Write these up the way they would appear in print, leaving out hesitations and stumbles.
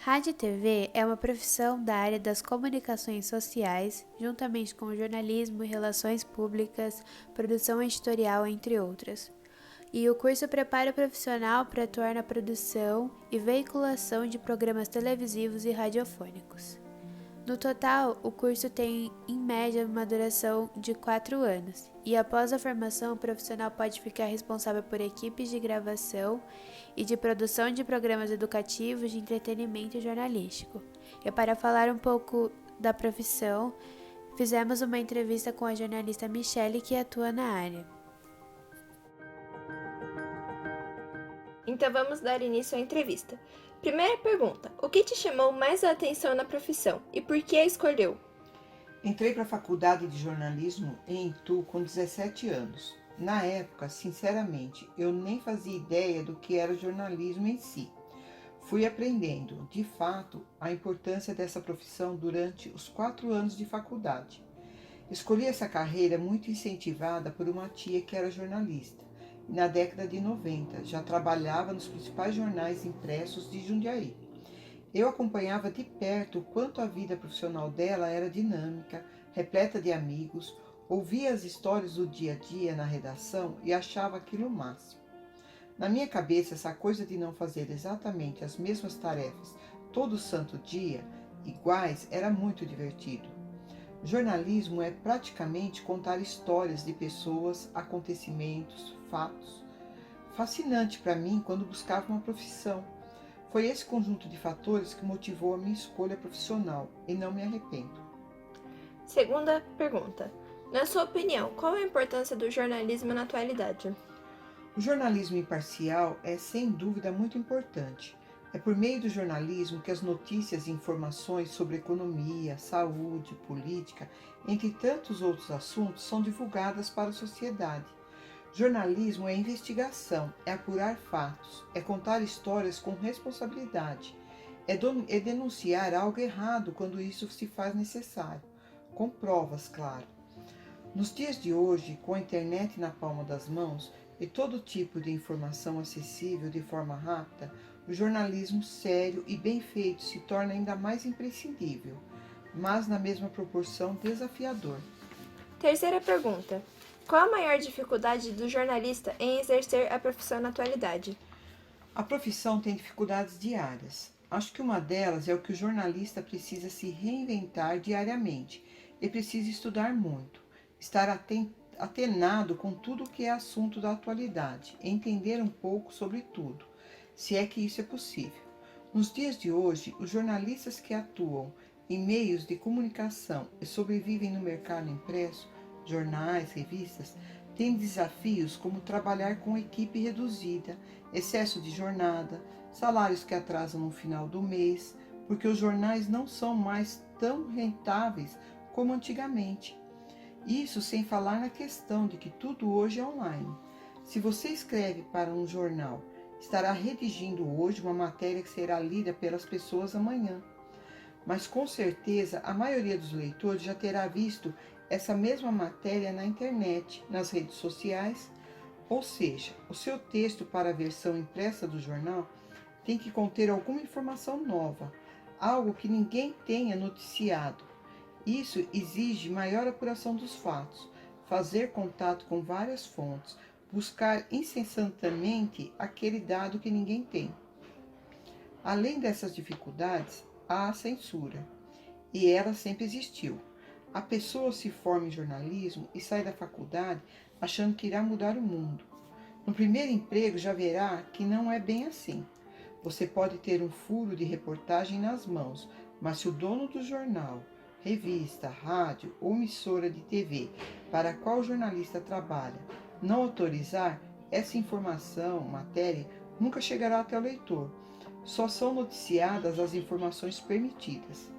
Rádio e TV é uma profissão da área das comunicações sociais, juntamente com jornalismo, relações públicas, produção editorial, entre outras. E o curso prepara o profissional para atuar na produção e veiculação de programas televisivos e radiofônicos. No total, o curso tem, em média, uma duração de 4 anos, e após a formação, o profissional pode ficar responsável por equipes de gravação e de produção de programas educativos, de entretenimento e jornalístico. E para falar um pouco da profissão, fizemos uma entrevista com a jornalista Michele, que atua na área. Então vamos dar início à entrevista. Primeira pergunta: o que te chamou mais a atenção na profissão e por que a escolheu? Entrei para a faculdade de jornalismo em Itu com 17 anos. Na época, sinceramente, eu nem fazia ideia do que era jornalismo em si. Fui aprendendo, de fato, a importância dessa profissão durante os 4 anos de faculdade. Escolhi essa carreira muito incentivada por uma tia que era jornalista e na década de 90 já trabalhava nos principais jornais impressos de Jundiaí. Eu acompanhava de perto o quanto a vida profissional dela era dinâmica, repleta de amigos, ouvia as histórias do dia a dia na redação e achava aquilo o máximo. Na minha cabeça, essa coisa de não fazer exatamente as mesmas tarefas todo santo dia, iguais, era muito divertido. Jornalismo é praticamente contar histórias de pessoas, acontecimentos, fatos. Fascinante para mim quando buscava uma profissão. Foi esse conjunto de fatores que motivou a minha escolha profissional e não me arrependo. Segunda pergunta: na sua opinião, qual a importância do jornalismo na atualidade? O jornalismo imparcial é sem dúvida muito importante. É por meio do jornalismo que as notícias e informações sobre economia, saúde, política, entre tantos outros assuntos, são divulgadas para a sociedade. Jornalismo é investigação, é apurar fatos, é contar histórias com responsabilidade, é denunciar algo errado quando isso se faz necessário, com provas, claro. Nos dias de hoje, com a internet na palma das mãos e todo tipo de informação acessível de forma rápida, o jornalismo sério e bem feito se torna ainda mais imprescindível, mas na mesma proporção desafiador. Terceira pergunta: qual a maior dificuldade do jornalista em exercer a profissão na atualidade? A profissão tem dificuldades diárias. Acho que uma delas é o que o jornalista precisa se reinventar diariamente e precisa estudar muito, estar atenado com tudo o que é assunto da atualidade, entender um pouco sobre tudo, se é que isso é possível. Nos dias de hoje, os jornalistas que atuam em meios de comunicação e sobrevivem no mercado impresso, jornais, revistas, têm desafios como trabalhar com equipe reduzida, excesso de jornada, salários que atrasam no final do mês, porque os jornais não são mais tão rentáveis como antigamente. Isso sem falar na questão de que tudo hoje é online. Se você escreve para um jornal, estará redigindo hoje uma matéria que será lida pelas pessoas amanhã. Mas com certeza a maioria dos leitores já terá visto essa mesma matéria na internet, nas redes sociais, ou seja, o seu texto para a versão impressa do jornal tem que conter alguma informação nova, algo que ninguém tenha noticiado. Isso exige maior apuração dos fatos, fazer contato com várias fontes, buscar incessantemente aquele dado que ninguém tem. Além dessas dificuldades, há a censura, e ela sempre existiu. A pessoa se forma em jornalismo e sai da faculdade achando que irá mudar o mundo. No primeiro emprego já verá que não é bem assim. Você pode ter um furo de reportagem nas mãos, mas se o dono do jornal, revista, rádio ou emissora de TV para a qual o jornalista trabalha não autorizar, essa informação, matéria, nunca chegará até o leitor. Só são noticiadas as informações permitidas.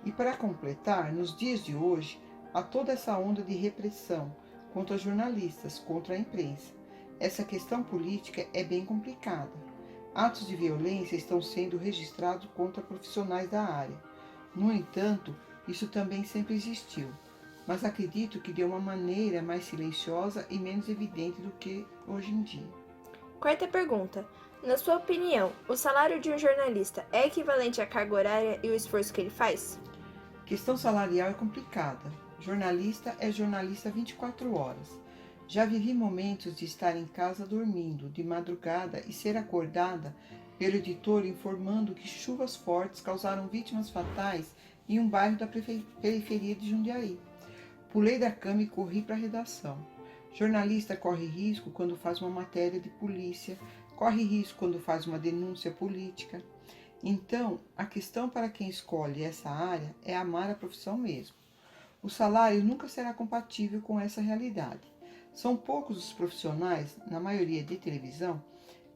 E para completar, nos dias de hoje, há toda essa onda de repressão contra jornalistas, contra a imprensa. Essa questão política é bem complicada. Atos de violência estão sendo registrados contra profissionais da área. No entanto, isso também sempre existiu, mas acredito que de uma maneira mais silenciosa e menos evidente do que hoje em dia. Quarta pergunta: Na sua opinião, o salário de um jornalista é equivalente à carga horária e o esforço que ele faz? Questão salarial é complicada. Jornalista é jornalista 24 horas. Já vivi momentos de estar em casa dormindo de madrugada e ser acordada pelo editor informando que chuvas fortes causaram vítimas fatais em um bairro da periferia de Jundiaí. Pulei da cama e corri para a redação. Jornalista corre risco quando faz uma matéria de polícia, corre risco quando faz uma denúncia política. Então, a questão para quem escolhe essa área é amar a profissão mesmo. O salário nunca será compatível com essa realidade. São poucos os profissionais, na maioria de televisão,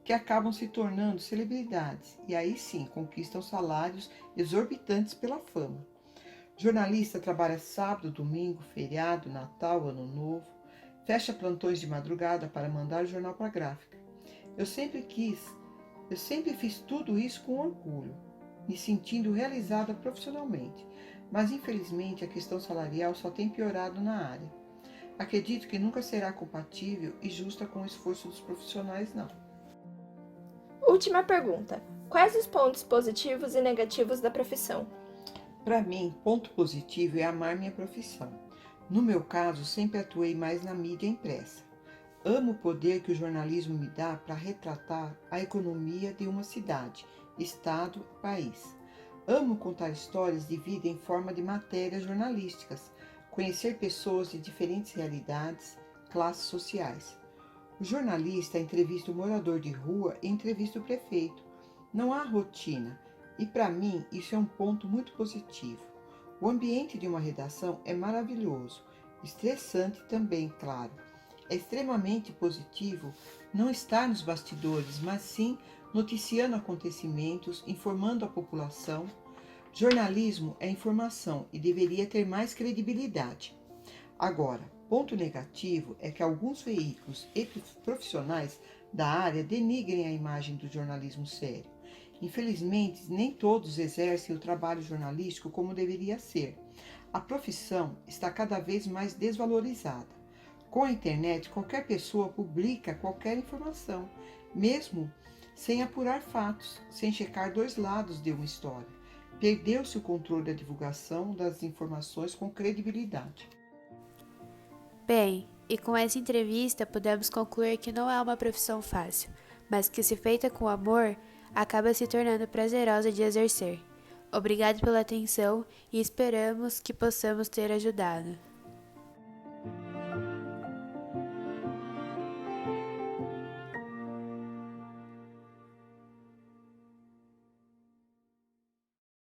que acabam se tornando celebridades e aí sim conquistam salários exorbitantes pela fama. Jornalista trabalha sábado, domingo, feriado, Natal, Ano Novo, fecha plantões de madrugada para mandar o jornal para a gráfica. Eu sempre fiz tudo isso com orgulho, me sentindo realizada profissionalmente, mas infelizmente a questão salarial só tem piorado na área. Acredito que nunca será compatível e justa com o esforço dos profissionais, não. Última pergunta. Quais os pontos positivos e negativos da profissão? Para mim, ponto positivo é amar minha profissão. No meu caso, sempre atuei mais na mídia impressa. Amo o poder que o jornalismo me dá para retratar a economia de uma cidade, estado e país. Amo contar histórias de vida em forma de matérias jornalísticas, conhecer pessoas de diferentes realidades, classes sociais. O jornalista entrevista o morador de rua e entrevista o prefeito. Não há rotina, e para mim isso é um ponto muito positivo. O ambiente de uma redação é maravilhoso, estressante também, claro. É extremamente positivo não estar nos bastidores, mas sim noticiando acontecimentos, informando a população. Jornalismo é informação e deveria ter mais credibilidade. Agora, ponto negativo é que alguns veículos e profissionais da área denigrem a imagem do jornalismo sério. Infelizmente, nem todos exercem o trabalho jornalístico como deveria ser. A profissão está cada vez mais desvalorizada. Com a internet, qualquer pessoa publica qualquer informação, mesmo sem apurar fatos, sem checar dois lados de uma história. Perdeu-se o controle da divulgação das informações com credibilidade. Bem, e com essa entrevista podemos concluir que não é uma profissão fácil, mas que, se feita com amor, acaba se tornando prazerosa de exercer. Obrigado pela atenção e esperamos que possamos ter ajudado.